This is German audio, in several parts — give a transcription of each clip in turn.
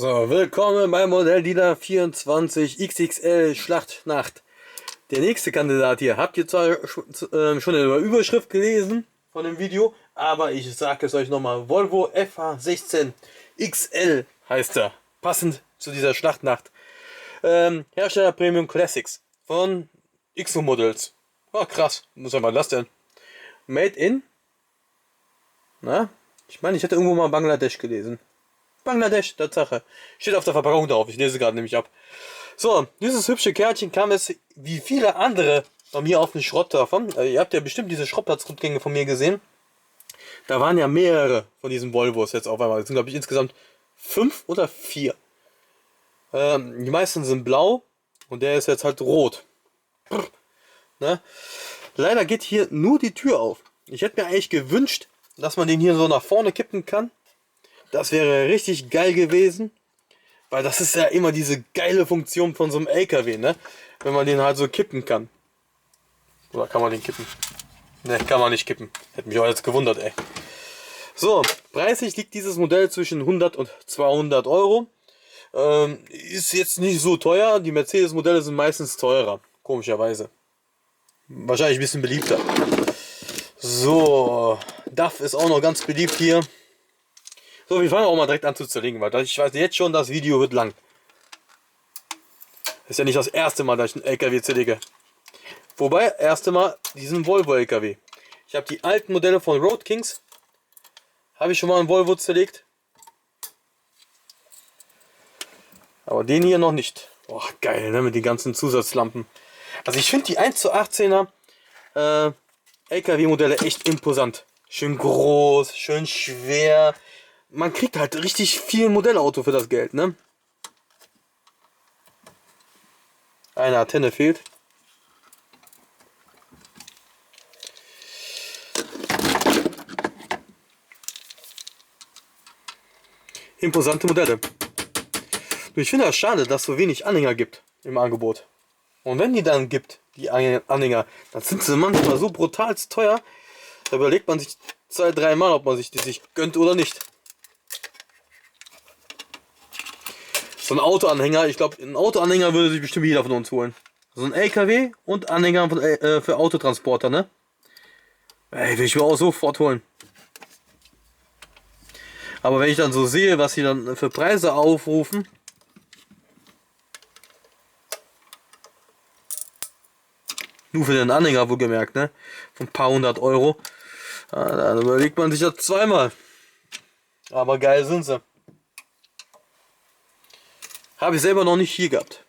So, willkommen beim Modelldealer 24 XXL Schlachtnacht. Der nächste Kandidat hier. Habt ihr zwar schon in der Überschrift gelesen von dem Video, aber ich sage es euch nochmal. Volvo FH16 XL heißt er. Passend zu dieser Schlachtnacht. Hersteller Premium Classics von XO Models. Oh, krass. Was war das denn? Made in? Na? Ich meine, ich hätte irgendwo mal Bangladesch gelesen. Bangladesch, Tatsache. Steht auf der Verpackung drauf. Ich lese gerade nämlich ab. So, dieses hübsche Kärtchen kam es wie viele andere bei mir auf den Schrott davon. Ihr habt ja bestimmt diese Schrottplatzrundgänge von mir gesehen. Da waren ja mehrere von diesen Volvos jetzt auf einmal. Es sind, glaube ich, insgesamt 5 oder 4. Die meisten sind blau und der ist jetzt halt rot. Ne? Leider geht hier nur die Tür auf. Ich hätte mir eigentlich gewünscht, dass man den hier so nach vorne kippen kann. Das wäre richtig geil gewesen, weil das ist ja immer diese geile Funktion von so einem LKW, ne? Wenn man den halt so kippen kann. Oder kann man den kippen? Ne, kann man nicht kippen. Hätte mich auch jetzt gewundert, ey. So, preislich liegt dieses Modell zwischen 100 und 200 Euro. Ist jetzt nicht so teuer. Die Mercedes-Modelle sind meistens teurer, komischerweise. Wahrscheinlich ein bisschen beliebter. So, DAF ist auch noch ganz beliebt hier. So, wir fangen auch mal direkt an zu zerlegen, weil ich weiß jetzt schon, das Video wird lang. Ist ja nicht das erste Mal, dass ich einen LKW zerlege. Wobei, erste Mal diesen Volvo LKW. Ich habe die alten Modelle von Road Kings. Habe ich schon mal einen Volvo zerlegt. Aber den hier noch nicht. Boah, geil, ne? Mit den ganzen Zusatzlampen. Also ich finde die 1:18er LKW-Modelle echt imposant. Schön groß, schön schwer. Man kriegt halt richtig viel Modellauto für das Geld, ne? Eine Antenne fehlt. Imposante Modelle. Ich finde das schade, dass es so wenig Anhänger gibt im Angebot. Und wenn die dann gibt, die Anhänger, dann sind sie manchmal so brutal teuer. Da überlegt man sich 2-3 Mal, ob man sich die sich gönnt oder nicht. So ein Autoanhänger, ich glaube, ein Autoanhänger würde sich bestimmt jeder von uns holen. So ein LKW und Anhänger für Autotransporter, ne? Ey, will ich mir auch sofort holen. Aber wenn ich dann so sehe, was sie dann für Preise aufrufen. Nur für den Anhänger wohlgemerkt, ne? Von ein paar hundert Euro. Dann überlegt man sich das zweimal. Aber geil sind sie. Habe ich selber noch nicht hier gehabt.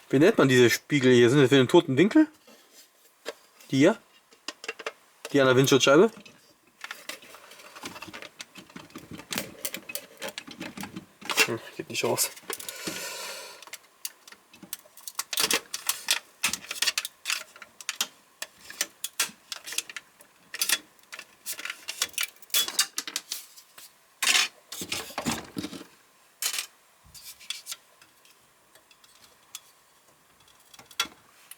Wie nennt man diese Spiegel hier? Sind das für den toten Winkel? Die hier? Die an der Windschutzscheibe? Geht nicht raus.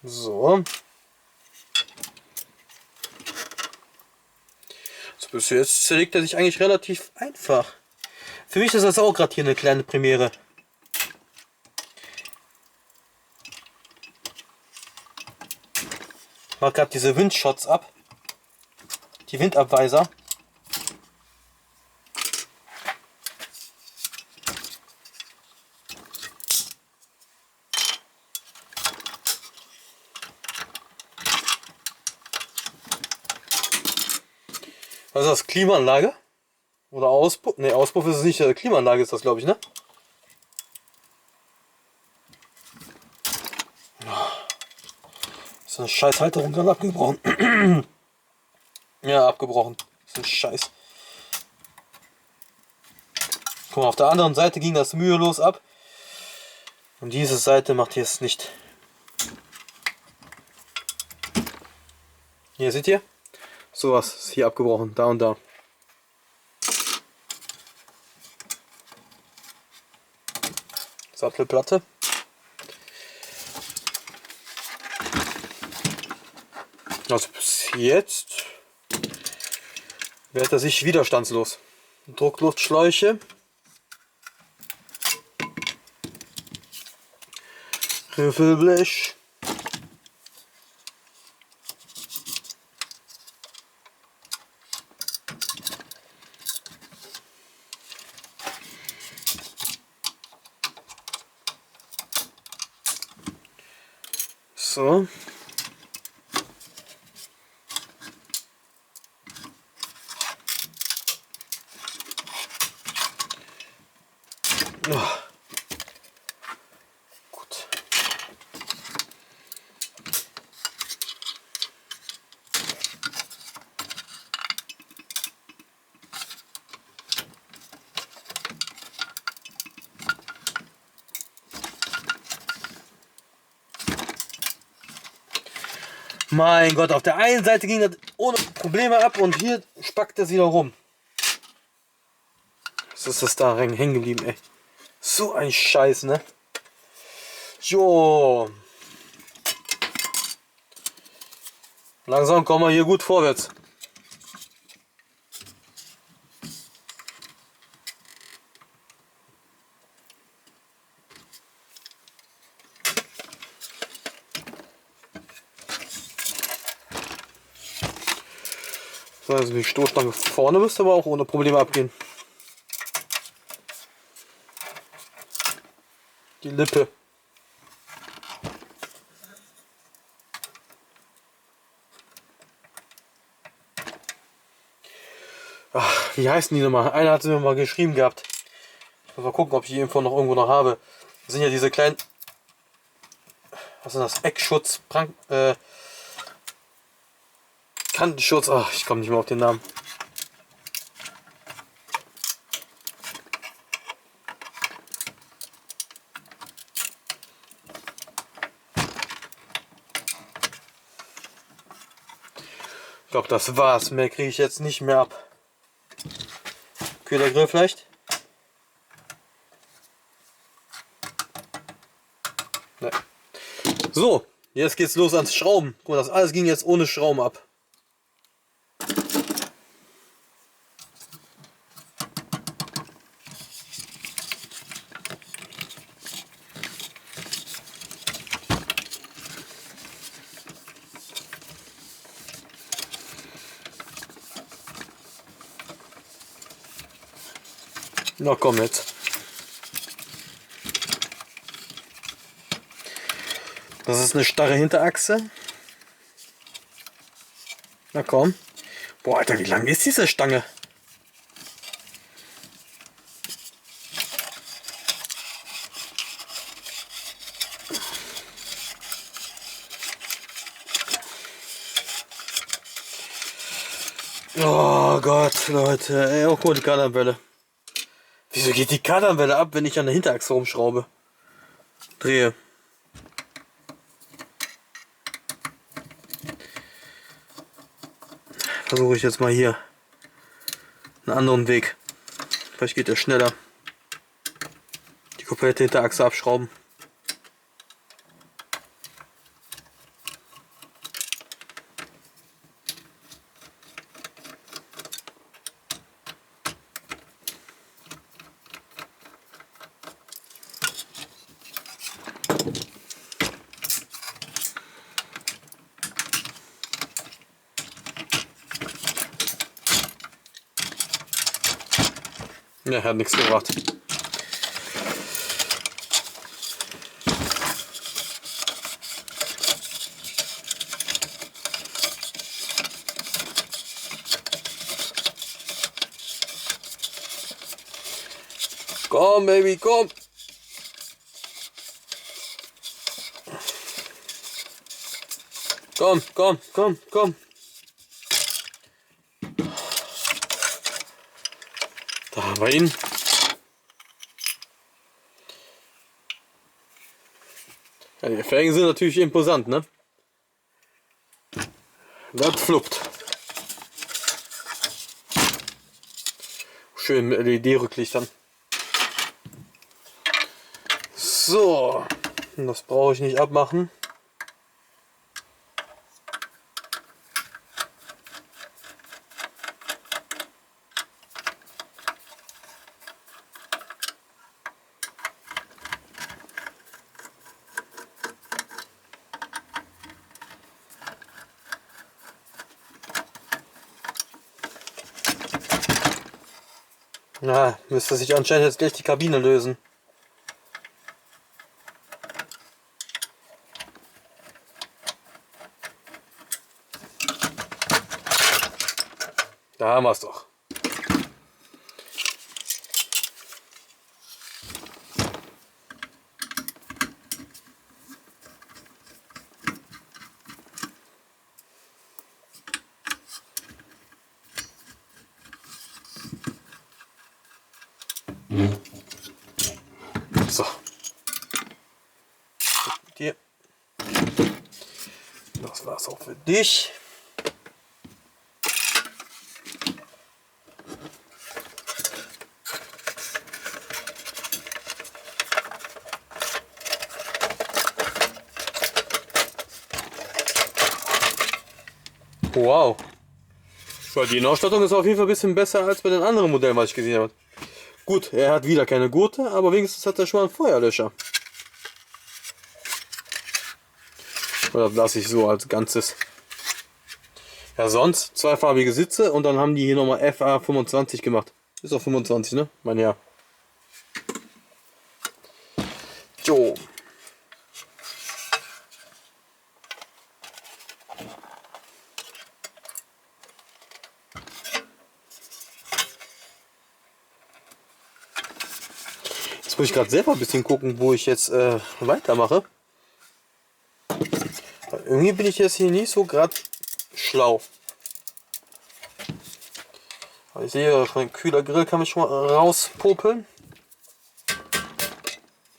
So. So bis jetzt zerlegt er sich eigentlich relativ einfach. Für mich ist das auch gerade hier eine kleine Premiere. Ich mache gerade diese Windshots ab. Die Windabweiser. Was ist das? Klimaanlage? Oder Auspuff? Ne, Auspuff ist es nicht. Klimaanlage ist das, glaube ich, ne? Ist eine scheiß Halterung gerade abgebrochen. Ja, abgebrochen. Ist ein Scheiß. Guck mal, auf der anderen Seite ging das mühelos ab. Und diese Seite macht hier es nicht. Hier, seht ihr? Sowas ist hier abgebrochen, da und da. Sattelplatte. Also bis jetzt wird er sich widerstandslos. Druckluftschläuche. Riffelblech. So. Oh. Gut. Mein Gott, auf der einen Seite ging das ohne Probleme ab und hier spackt es wieder rum. Was ist das da hängen geblieben, ey? So ein Scheiß, ne? Jo. Langsam kommen wir hier gut vorwärts. So, also die Stoßstange vorne müsste aber auch ohne Probleme abgehen. Die Lippe. Ach, wie heißen die nochmal? Einer hat sie mir mal geschrieben gehabt. Ich muss mal gucken, ob ich die Info noch irgendwo noch habe. Das sind ja diese kleinen... Was ist das? Eckschutz, Kantenschutz. Ach, ich komme nicht mehr auf den Namen. Ich glaube, das war's. Mehr kriege ich jetzt nicht mehr ab. Ködergrill vielleicht? Ne. So, jetzt geht's los ans Schrauben. Guck mal, das alles ging jetzt ohne Schrauben ab. Na komm jetzt. Das ist eine starre Hinterachse. Na komm. Boah, Alter, wie lang ist diese Stange? Oh Gott, Leute. Ey, auch gut, die Kardanwelle. Wieso geht die Kardanwelle ab, wenn ich an der Hinterachse rumschraube? Drehe. Versuche ich jetzt mal hier einen anderen Weg. Vielleicht geht der schneller. Die komplette Hinterachse abschrauben. Ja, hat nichts gebracht. Komm, Baby, komm! Komm, komm, komm, komm! Da haben wir ihn. Ja, die Felgen sind natürlich imposant, ne? Das fluppt. Schön mit LED-Rücklichtern. So, das brauche ich nicht abmachen. Na, müsste sich anscheinend jetzt gleich die Kabine lösen. Da haben wir es doch. So. Dir. Das war's auch für dich. Wow. Ja, die Ausstattung ist auf jeden Fall ein bisschen besser als bei den anderen Modellen, was ich gesehen habe. Gut, er hat wieder keine Gurte, aber wenigstens hat er schon mal einen Feuerlöscher. Oder lasse ich so als Ganzes. Ja, sonst zweifarbige Sitze und dann haben die hier nochmal FA 25 gemacht. Ist auch 25, ne? Mein Herr. Jo. Jetzt muss ich gerade selber ein bisschen gucken, wo ich jetzt weitermache. Weil irgendwie bin ich jetzt hier nicht so gerade schlau. Aber ich sehe, schon ein kühler Grill kann mich schon mal rauspopeln.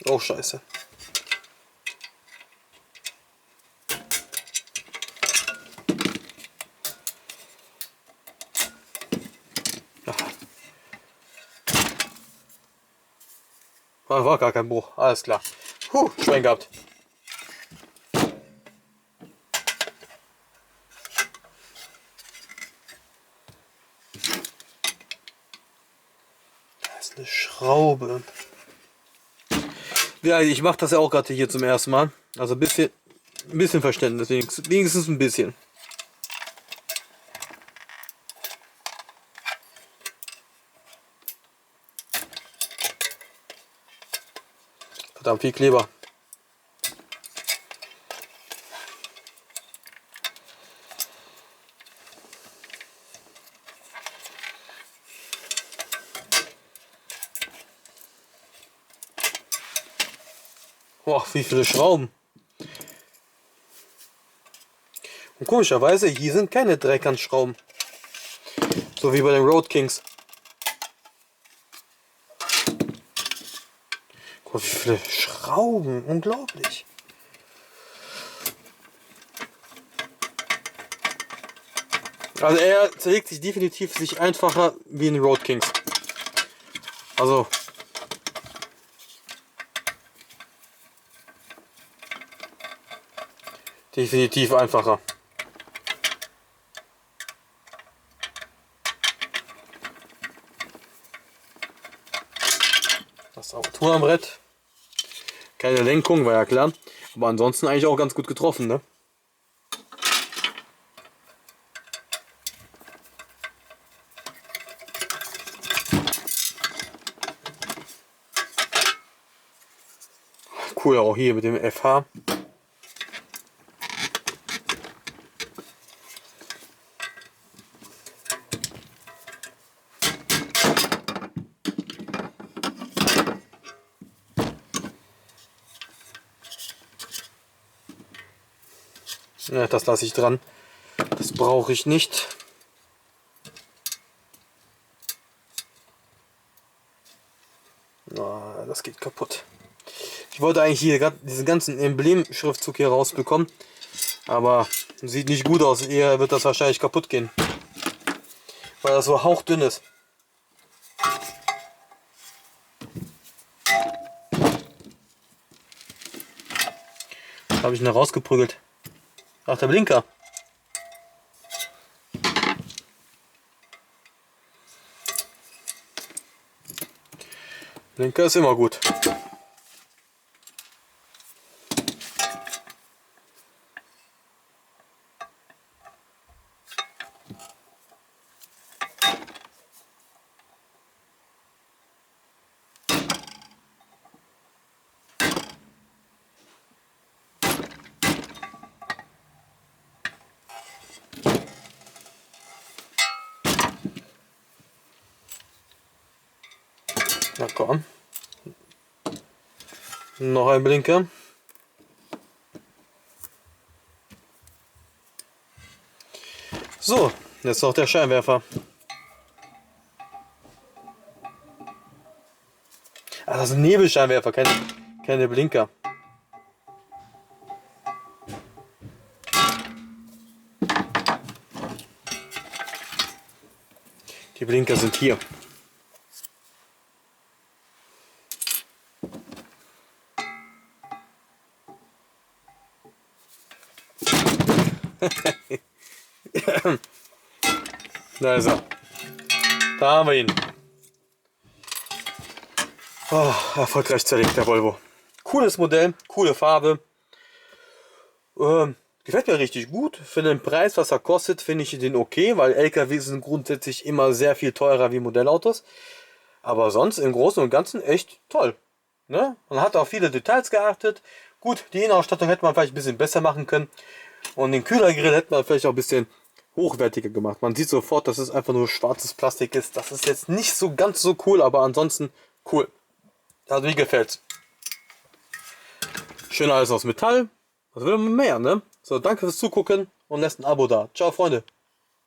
Oh, scheiße. War gar kein Bruch, alles klar. Schwein gehabt. Da ist eine Schraube. Ja, ich mache das ja auch gerade hier zum ersten Mal. Also ein bisschen Verständnis, wenigstens ein bisschen. Verdammt viel Kleber. Boah, wie viele Schrauben. Und komischerweise, hier sind keine Dreikantschrauben. So wie bei den Road Kings. Guck mal, wie viele Schrauben. Unglaublich. Also er zerlegt sich definitiv einfacher wie in Road Kings. Also definitiv einfacher. Das Armaturenbrett. Keine Lenkung, war ja klar. Aber ansonsten eigentlich auch ganz gut getroffen, ne? Cool, auch hier mit dem FH. Ja, das lasse ich dran. Das brauche ich nicht. Ah, das geht kaputt. Ich wollte eigentlich hier gerade diesen ganzen Emblem-Schriftzug hier rausbekommen. Aber sieht nicht gut aus. Eher wird das wahrscheinlich kaputt gehen. Weil das so hauchdünn ist. Habe ich ihn rausgeprügelt. Ach, der Blinker. Blinker ist immer gut. Na komm. Noch ein Blinker. So, jetzt noch der Scheinwerfer. Ah, das sind Nebelscheinwerfer, keine Blinker. Die Blinker sind hier. Da ist er. Da haben wir ihn. Oh, erfolgreich zerlegt, der Volvo. Cooles Modell, coole Farbe. Gefällt mir richtig gut. Für den Preis, was er kostet, finde ich den okay, weil LKW sind grundsätzlich immer sehr viel teurer wie Modellautos. Aber sonst im Großen und Ganzen echt toll. Ne? Man hat auf viele Details geachtet. Gut, die Innenausstattung hätte man vielleicht ein bisschen besser machen können. Und den Kühlergrill hätte man vielleicht auch ein bisschen hochwertiger gemacht. Man sieht sofort, dass es einfach nur schwarzes Plastik ist. Das ist jetzt nicht so ganz so cool, aber ansonsten cool. Also mir gefällt's. Schön alles aus Metall. Was will man mehr, ne? So, danke fürs Zugucken und lasst ein Abo da. Ciao, Freunde.